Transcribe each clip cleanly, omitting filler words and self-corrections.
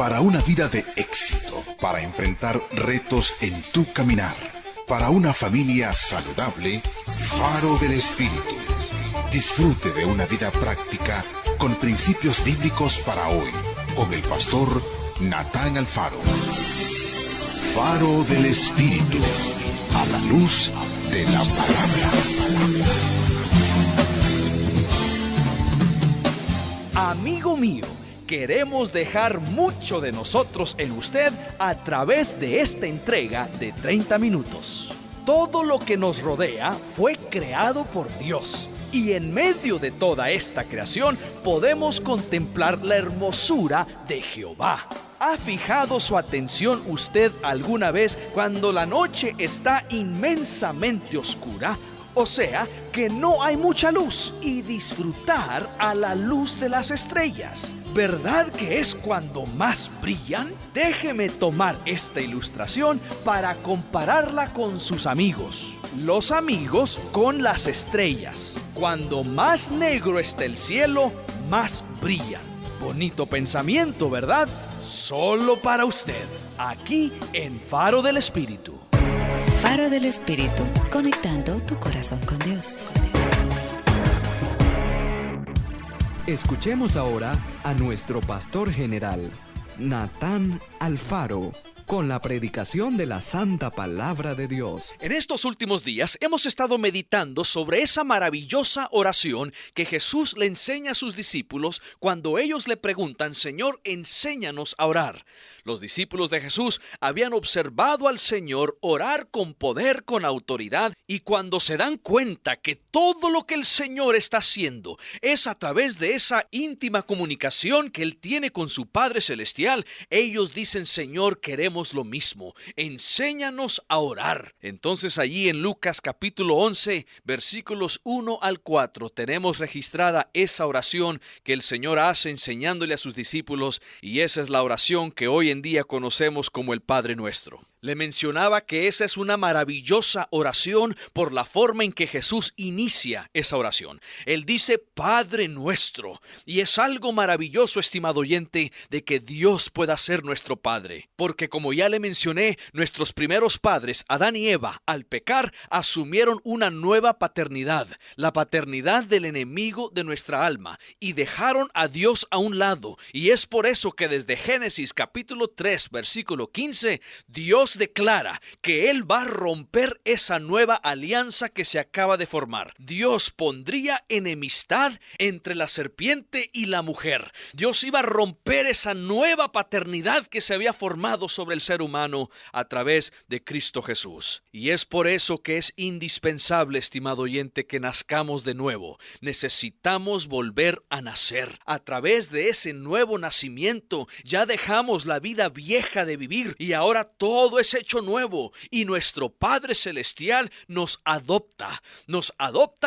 Para una vida de éxito, para enfrentar retos en tu caminar, para una familia saludable, Faro del Espíritu. Disfrute de una vida práctica con principios bíblicos para hoy, con el pastor Natán Alfaro. Faro del Espíritu, a la luz de la palabra. Amigo mío, queremos dejar mucho de nosotros en usted a través de esta entrega de 30 minutos. Todo lo que nos rodea fue creado por Dios. Y en medio de toda esta creación podemos contemplar la hermosura de Jehová. ¿Ha fijado su atención usted alguna vez cuando la noche está inmensamente oscura? O sea, que no hay mucha luz, y disfrutar a la luz de las estrellas. ¿Verdad que es cuando más brillan? Déjeme tomar esta ilustración para compararla con sus amigos. Los amigos con las estrellas. Cuando más negro está el cielo, más brillan. Bonito pensamiento, ¿verdad? Solo para usted, aquí en Faro del Espíritu. Faro del Espíritu, conectando tu corazón con Dios. Escuchemos ahora a nuestro pastor general, Natán Alfaro, con la predicación de la Santa Palabra de Dios. En estos últimos días hemos estado meditando sobre esa maravillosa oración que Jesús le enseña a sus discípulos cuando ellos le preguntan: Señor, enséñanos a orar. Los discípulos de Jesús habían observado al Señor orar con poder, con autoridad, y cuando se dan cuenta que todo lo que el Señor está haciendo es a través de esa íntima comunicación que Él tiene con su Padre Celestial, ellos dicen: Señor, queremos lo mismo, enséñanos a orar. Entonces allí en Lucas capítulo 11, versículos 1 al 4, tenemos registrada esa oración que el Señor hace enseñándole a sus discípulos, y esa es la oración que hoy en día conocemos como el Padre Nuestro. Le mencionaba que esa es una maravillosa oración por la forma en que Jesús inicia esa oración. Él dice Padre Nuestro, y es algo maravilloso, estimado oyente, de que Dios pueda ser nuestro Padre. Porque como ya le mencioné, nuestros primeros padres, Adán y Eva, al pecar, asumieron una nueva paternidad, la paternidad del enemigo de nuestra alma, y dejaron a Dios a un lado. Y es por eso que desde Génesis capítulo 3, versículo 15, Dios declara que Él va a romper esa nueva alianza que se acaba de formar. Dios pondría enemistad entre la serpiente y la mujer. Dios iba a romper esa nueva paternidad que se había formado sobre el ser humano a través de Cristo Jesús. Y es por eso que es indispensable, estimado oyente, que nazcamos de nuevo. Necesitamos volver a nacer. A través de ese nuevo nacimiento ya dejamos la vida vieja de vivir y ahora todo es hecho nuevo, y nuestro Padre Celestial nos adopta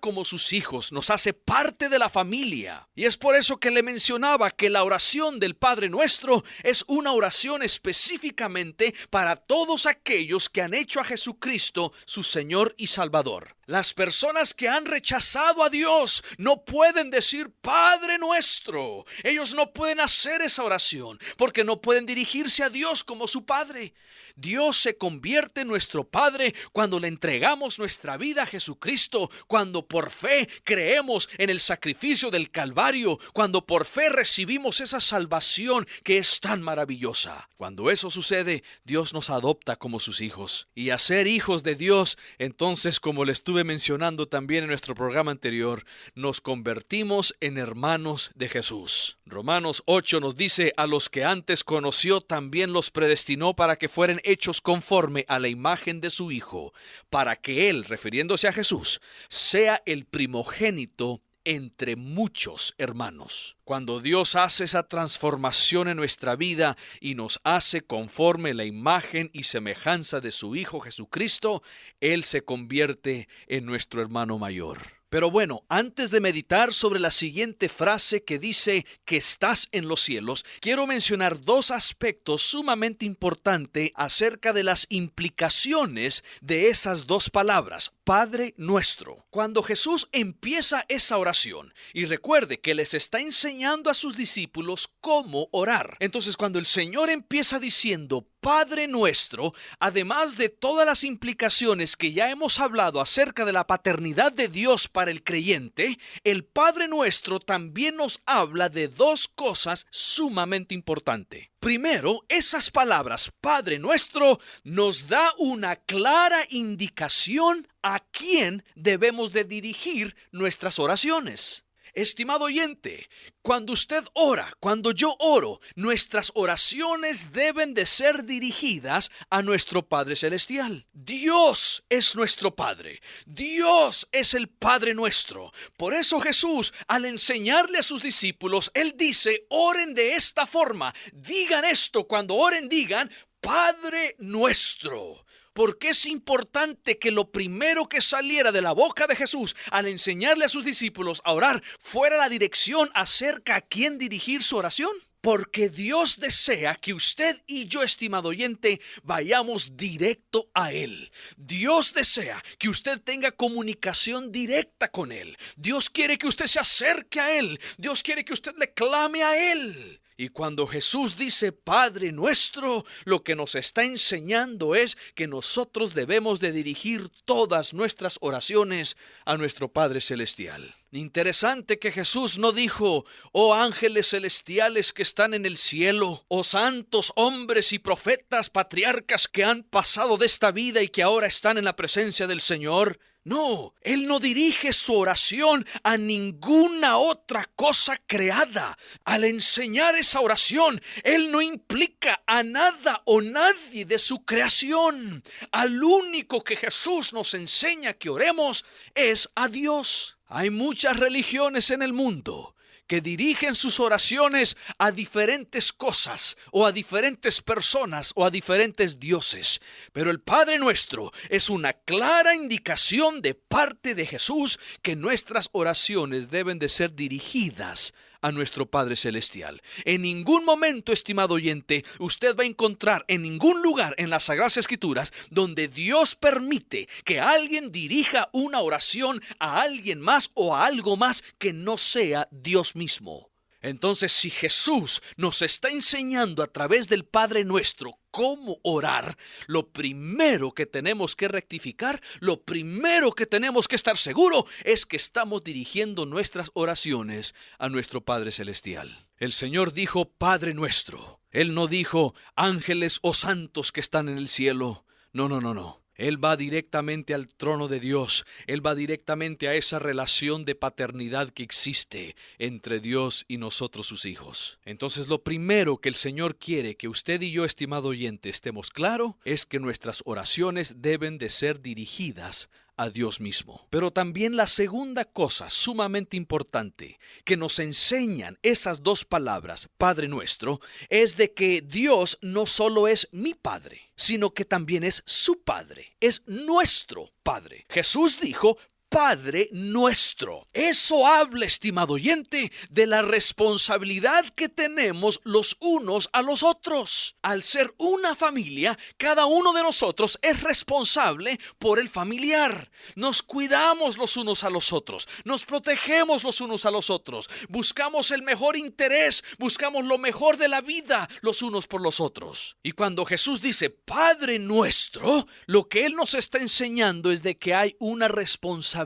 como sus hijos, nos hace parte de la familia. Y es por eso que le mencionaba que la oración del Padre Nuestro es una oración específicamente para todos aquellos que han hecho a Jesucristo su Señor y Salvador. Las personas que han rechazado a Dios no pueden decir Padre Nuestro. Ellos no pueden hacer esa oración porque no pueden dirigirse a Dios como su Padre. Dios se convierte en nuestro Padre cuando le entregamos nuestra vida a Jesucristo, cuando por fe creemos en el sacrificio del Calvario, cuando por fe recibimos esa salvación que es tan maravillosa. Cuando eso sucede, Dios nos adopta como sus hijos. Y a ser hijos de Dios, entonces, como le estuve mencionando también en nuestro programa anterior, nos convertimos en hermanos de Jesús. Romanos 8 nos dice: a los que antes conoció también los predestinó para que fueran hechos conforme a la imagen de su Hijo, para que Él, refiriéndose a Jesús, sea el primogénito entre muchos hermanos. Cuando Dios hace esa transformación en nuestra vida y nos hace conforme la imagen y semejanza de su Hijo Jesucristo, Él se convierte en nuestro hermano mayor. Pero bueno, antes de meditar sobre la siguiente frase que dice que estás en los cielos, quiero mencionar dos aspectos sumamente importantes acerca de las implicaciones de esas dos palabras, Padre nuestro. Cuando Jesús empieza esa oración, y recuerde que les está enseñando a sus discípulos cómo orar. Entonces, cuando el Señor empieza diciendo Padre nuestro, además de todas las implicaciones que ya hemos hablado acerca de la paternidad de Dios para el creyente, el Padre nuestro también nos habla de dos cosas sumamente importantes. Primero, esas palabras Padre nuestro nos da una clara indicación a quién debemos de dirigir nuestras oraciones. Estimado oyente, cuando usted ora, cuando yo oro, nuestras oraciones deben de ser dirigidas a nuestro Padre Celestial. Dios es nuestro Padre. Dios es el Padre nuestro. Por eso Jesús, al enseñarle a sus discípulos, Él dice, oren de esta forma. Digan esto, cuando oren, digan, Padre nuestro. Porque es importante que lo primero que saliera de la boca de Jesús al enseñarle a sus discípulos a orar fuera la dirección acerca a quién dirigir su oración. Porque Dios desea que usted y yo, estimado oyente, vayamos directo a Él. Dios desea que usted tenga comunicación directa con Él. Dios quiere que usted se acerque a Él. Dios quiere que usted le clame a Él. Y cuando Jesús dice Padre nuestro, lo que nos está enseñando es que nosotros debemos de dirigir todas nuestras oraciones a nuestro Padre Celestial. Interesante que Jesús no dijo, oh ángeles celestiales que están en el cielo, oh santos hombres y profetas, patriarcas que han pasado de esta vida y que ahora están en la presencia del Señor. No, Él no dirige su oración a ninguna otra cosa creada. Al enseñar esa oración, Él no implica a nada o nadie de su creación. Al único que Jesús nos enseña que oremos es a Dios. Hay muchas religiones en el mundo que dirigen sus oraciones a diferentes cosas o a diferentes personas o a diferentes dioses. Pero el Padre Nuestro es una clara indicación de parte de Jesús que nuestras oraciones deben de ser dirigidas a nuestro Padre Celestial. En ningún momento, estimado oyente, usted va a encontrar en ningún lugar en las Sagradas Escrituras donde Dios permite que alguien dirija una oración a alguien más o a algo más que no sea Dios mismo. Entonces, si Jesús nos está enseñando a través del Padre Nuestro cómo orar, lo primero que tenemos que rectificar, lo primero que tenemos que estar seguro es que estamos dirigiendo nuestras oraciones a nuestro Padre Celestial. El Señor dijo Padre Nuestro. Él no dijo ángeles o santos que están en el cielo. No. Él va directamente al trono de Dios. Él va directamente a esa relación de paternidad que existe entre Dios y nosotros sus hijos. Entonces, lo primero que el Señor quiere que usted y yo, estimado oyente, estemos claro es que nuestras oraciones deben de ser dirigidas a Dios mismo. Pero también la segunda cosa sumamente importante que nos enseñan esas dos palabras, Padre Nuestro, es de que Dios no solo es mi Padre, sino que también es su Padre, es nuestro Padre. Jesús dijo, Padre Nuestro. Eso habla, estimado oyente, de la responsabilidad que tenemos los unos a los otros. Al ser una familia, cada uno de nosotros es responsable por el familiar. Nos cuidamos los unos a los otros, nos protegemos los unos a los otros, buscamos el mejor interés, buscamos lo mejor de la vida los unos por los otros. Y cuando Jesús dice Padre Nuestro, lo que Él nos está enseñando es de que hay una responsabilidad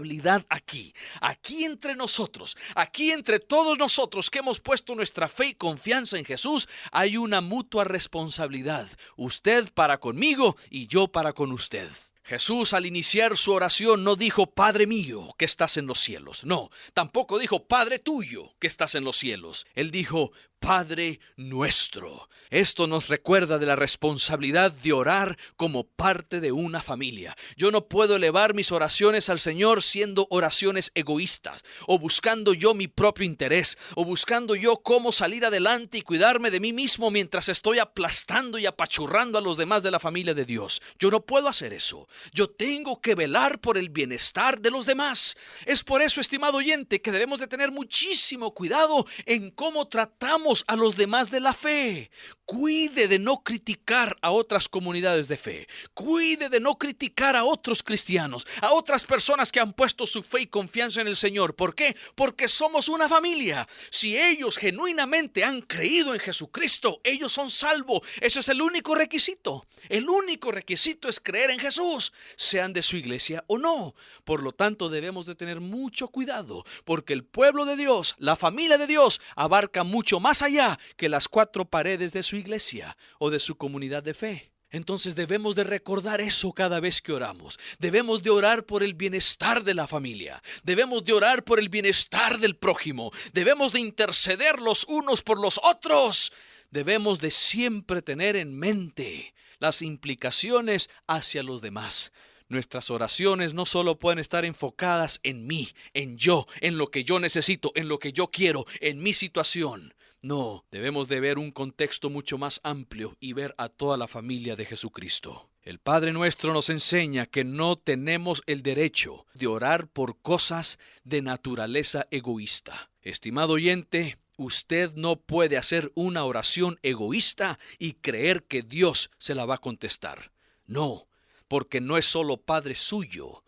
aquí entre nosotros, aquí entre todos nosotros que hemos puesto nuestra fe y confianza en Jesús, hay una mutua responsabilidad, usted para conmigo y yo para con usted. Jesús al iniciar su oración no dijo Padre mío que estás en los cielos, no, tampoco dijo Padre tuyo que estás en los cielos, Él dijo Padre Nuestro. Esto nos recuerda de la responsabilidad de orar como parte de una familia. Yo no puedo elevar mis oraciones al Señor siendo oraciones egoístas, o buscando yo mi propio interés, o buscando yo cómo salir adelante y cuidarme de mí mismo mientras estoy aplastando y apachurrando a los demás de la familia de Dios. Yo no puedo hacer eso. Yo tengo que velar por el bienestar de los demás. Es por eso, estimado oyente, que debemos de tener muchísimo cuidado en cómo tratamos criticamos a los demás de la fe. Cuide de no criticar a otras comunidades de fe. Cuide de no criticar a otros cristianos, a otras personas que han puesto su fe y confianza en el Señor. ¿Por qué? Porque somos una familia. Si ellos genuinamente han creído en Jesucristo, ellos son salvos. Ese es el único requisito. El único requisito es creer en Jesús, sean de su iglesia o no. Por lo tanto, debemos de tener mucho cuidado, porque el pueblo de Dios, la familia de Dios, abarca mucho más allá que las 4 paredes de su iglesia o de su comunidad de fe. Entonces debemos de recordar eso cada vez que oramos. Debemos de orar por el bienestar de la familia. Debemos de orar por el bienestar del prójimo. Debemos de interceder los unos por los otros. Debemos de siempre tener en mente las implicaciones hacia los demás. Nuestras oraciones no solo pueden estar enfocadas en mí, en yo, en lo que yo necesito, en lo que yo quiero, en mi situación. No, debemos de ver un contexto mucho más amplio y ver a toda la familia de Jesucristo. El Padre nuestro nos enseña que no tenemos el derecho de orar por cosas de naturaleza egoísta. Estimado oyente, usted no puede hacer una oración egoísta y creer que Dios se la va a contestar. No, porque no es solo Padre suyo,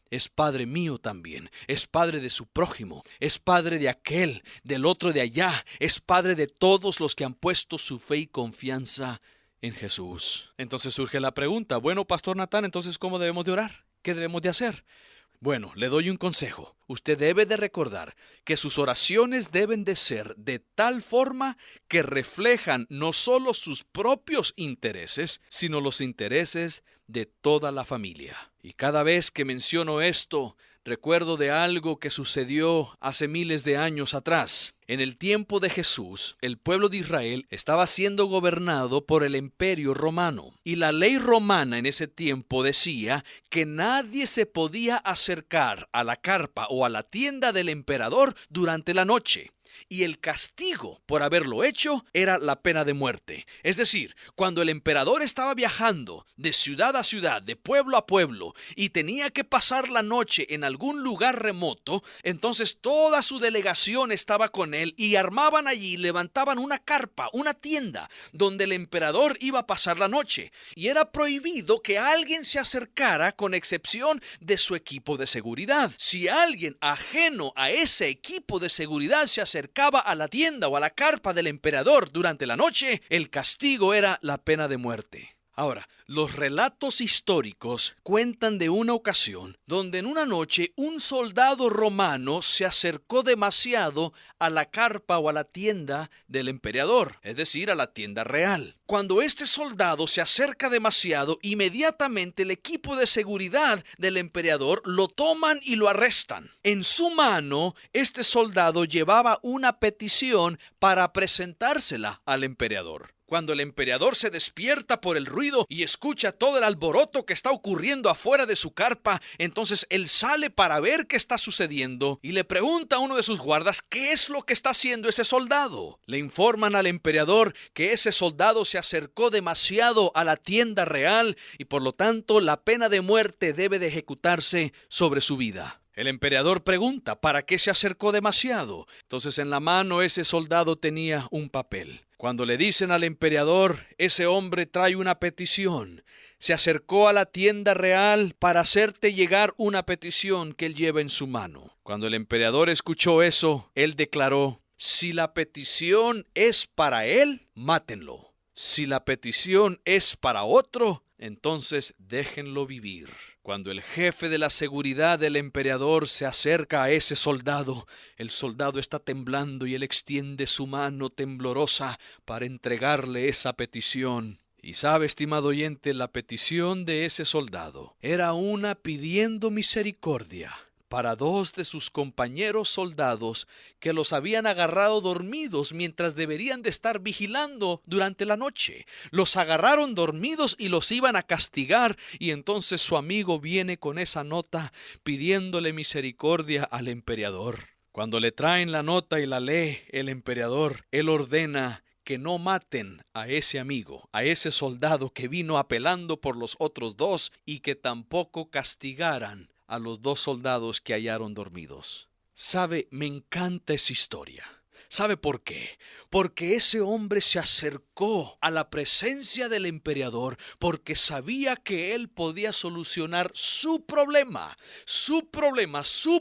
es Padre mío también, es Padre de su prójimo, es Padre de aquel, del otro de allá, es Padre de todos los que han puesto su fe y confianza en Jesús. Entonces surge la pregunta, bueno, Pastor Natán, entonces ¿cómo debemos de orar? ¿Qué debemos de hacer? Bueno, le doy un consejo. Usted debe de recordar que sus oraciones deben de ser de tal forma que reflejan no solo sus propios intereses, sino los intereses de toda la familia. Y cada vez que menciono esto, recuerdo de algo que sucedió hace miles de años atrás. En el tiempo de Jesús, el pueblo de Israel estaba siendo gobernado por el Imperio Romano. Y la ley romana en ese tiempo decía que nadie se podía acercar a la carpa o a la tienda del emperador durante la noche. Y el castigo por haberlo hecho era la pena de muerte. Es decir, cuando el emperador estaba viajando de ciudad a ciudad, de pueblo a pueblo, y tenía que pasar la noche en algún lugar remoto, entonces toda su delegación estaba con él y armaban allí, levantaban una carpa, una tienda, donde el emperador iba a pasar la noche. Y era prohibido que alguien se acercara con excepción de su equipo de seguridad. Si alguien ajeno a ese equipo de seguridad se acercaba a la tienda o a la carpa del emperador durante la noche, el castigo era la pena de muerte. Ahora, los relatos históricos cuentan de una ocasión donde en una noche un soldado romano se acercó demasiado a la carpa o a la tienda del emperador, es decir, a la tienda real. Cuando este soldado se acerca demasiado, inmediatamente el equipo de seguridad del emperador lo toman y lo arrestan. En su mano, este soldado llevaba una petición para presentársela al emperador. Cuando el emperador se despierta por el ruido y escucha todo el alboroto que está ocurriendo afuera de su carpa, entonces él sale para ver qué está sucediendo y le pregunta a uno de sus guardas qué es lo que está haciendo ese soldado. Le informan al emperador que ese soldado se acercó demasiado a la tienda real y por lo tanto la pena de muerte debe de ejecutarse sobre su vida. El emperador pregunta, ¿para qué se acercó demasiado? Entonces en la mano ese soldado tenía un papel. Cuando le dicen al emperador, ese hombre trae una petición. Se acercó a la tienda real para hacerte llegar una petición que él lleva en su mano. Cuando el emperador escuchó eso, él declaró, si la petición es para él, mátenlo. Si la petición es para otro, entonces déjenlo vivir. Cuando el jefe de la seguridad del emperador se acerca a ese soldado, el soldado está temblando y él extiende su mano temblorosa para entregarle esa petición. Y sabe, estimado oyente, la petición de ese soldado era una pidiendo misericordia para 2 de sus compañeros soldados que los habían agarrado dormidos mientras deberían de estar vigilando durante la noche. Los agarraron dormidos y los iban a castigar, y entonces su amigo viene con esa nota pidiéndole misericordia al emperador. Cuando le traen la nota y la lee el emperador, él ordena que no maten a ese amigo, a ese soldado que vino apelando por los otros 2 y que tampoco castigaran a los 2 soldados que hallaron dormidos. Sabe, me encanta esa historia. ¿Sabe por qué? Porque ese hombre se acercó a la presencia del emperador porque sabía que él podía solucionar su problema. Su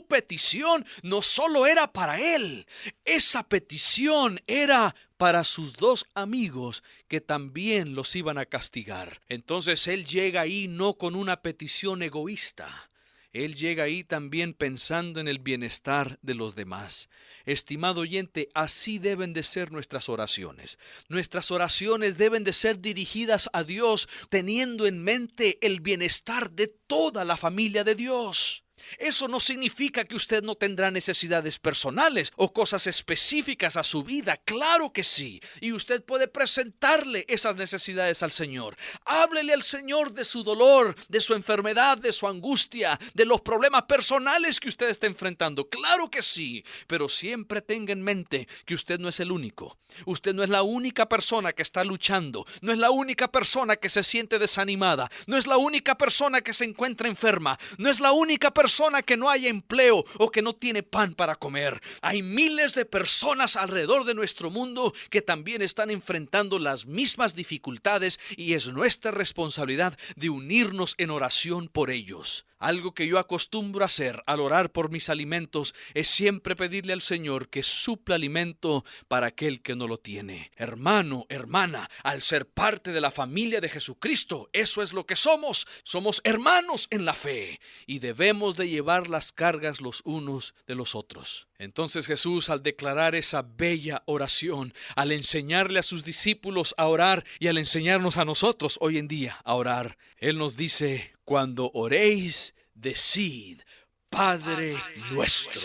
petición no solo era para él. Esa petición era para sus 2 amigos que también los iban a castigar. Entonces él llega ahí no con una petición egoísta. Él llega ahí también pensando en el bienestar de los demás. Estimado oyente, así deben de ser nuestras oraciones. Nuestras oraciones deben de ser dirigidas a Dios, teniendo en mente el bienestar de toda la familia de Dios. Eso no significa que usted no tendrá necesidades personales o cosas específicas a su vida. Claro que sí. Y usted puede presentarle esas necesidades al Señor. Háblele al Señor de su dolor, de su enfermedad, de su angustia, de los problemas personales que usted está enfrentando. Claro que sí. Pero siempre tenga en mente que usted no es el único. Usted no es la única persona que está luchando. No es la única persona que se siente desanimada. No es la única persona que se encuentra enferma. No es la única persona que no haya empleo o que no tiene pan para comer. Hay miles de personas alrededor de nuestro mundo que también están enfrentando las mismas dificultades y es nuestra responsabilidad de unirnos en oración por ellos. Algo que yo acostumbro a hacer al orar por mis alimentos es siempre pedirle al Señor que supla alimento para aquel que no lo tiene. Hermano, hermana, al ser parte de la familia de Jesucristo, eso es lo que somos. Somos hermanos en la fe y debemos de llevar las cargas los unos de los otros. Entonces Jesús, al declarar esa bella oración, al enseñarle a sus discípulos a orar y al enseñarnos a nosotros hoy en día a orar, Él nos dice: cuando oréis, decid, Padre nuestro.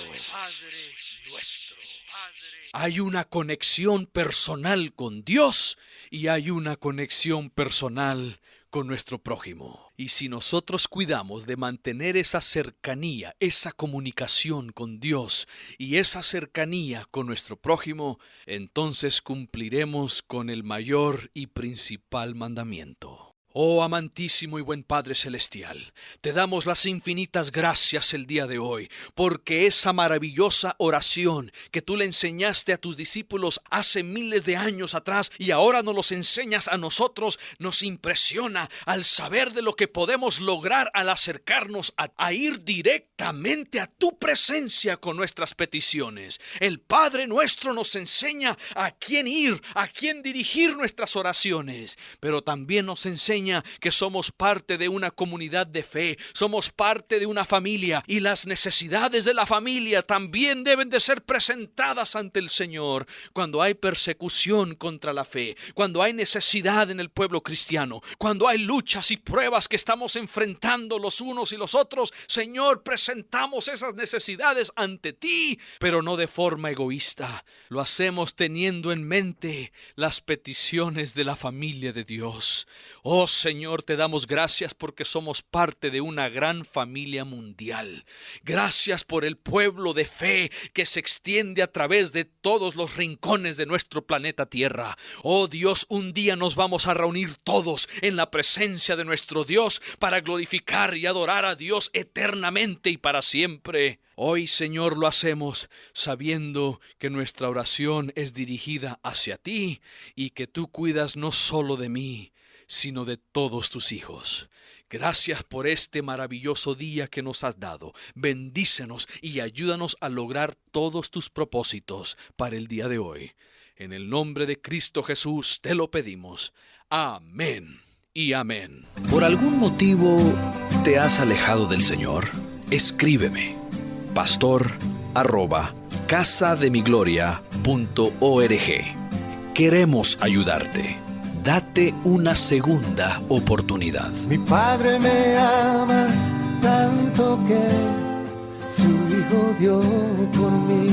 Hay una conexión personal con Dios y hay una conexión personal con nuestro prójimo. Y si nosotros cuidamos de mantener esa cercanía, esa comunicación con Dios y esa cercanía con nuestro prójimo, entonces cumpliremos con el mayor y principal mandamiento. Oh amantísimo y buen Padre Celestial, te damos las infinitas gracias el día de hoy, porque esa maravillosa oración que tú le enseñaste a tus discípulos hace miles de años atrás y ahora nos los enseñas a nosotros, nos impresiona al saber de lo que podemos lograr al acercarnos a ir directamente a tu presencia con nuestras peticiones. El Padre nuestro nos enseña a quién ir, a quién dirigir nuestras oraciones, pero también nos enseña que somos parte de una comunidad de fe, somos parte de una familia y las necesidades de la familia también deben de ser presentadas ante el Señor. Cuando hay persecución contra la fe, cuando hay necesidad en el pueblo cristiano, cuando hay luchas y pruebas que estamos enfrentando los unos y los otros, Señor, presentamos esas necesidades ante ti, pero no de forma egoísta. Lo hacemos teniendo en mente las peticiones de la familia de Dios. Oh Señor, te damos gracias porque somos parte de una gran familia mundial. Gracias por el pueblo de fe que se extiende a través de todos los rincones de nuestro planeta Tierra. Oh Dios, un día nos vamos a reunir todos en la presencia de nuestro Dios para glorificar y adorar a Dios eternamente y para siempre. Hoy, Señor, lo hacemos sabiendo que nuestra oración es dirigida hacia ti y que tú cuidas no solo de mí, sino de todos tus hijos. Gracias por este maravilloso día que nos has dado. Bendícenos y ayúdanos a lograr todos tus propósitos para el día de hoy. En el nombre de Cristo Jesús te lo pedimos. Amén y amén. ¿Por algún motivo te has alejado del Señor? Escríbeme. pastor@casademigloria.org. Queremos ayudarte. Date una segunda oportunidad. Mi Padre me ama tanto que su Hijo dio por mí.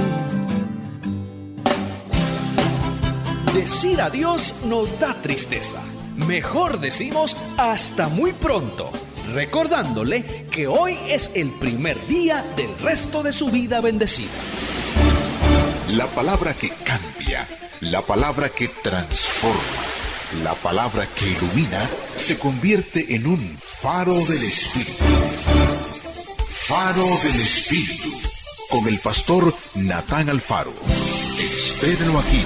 Decir adiós nos da tristeza. Mejor decimos hasta muy pronto, recordándole que hoy es el primer día del resto de su vida bendecida. La palabra que cambia, la palabra que transforma, la palabra que ilumina, se convierte en un faro del Espíritu. Faro del Espíritu, con el pastor Natán Alfaro. Espérelo aquí,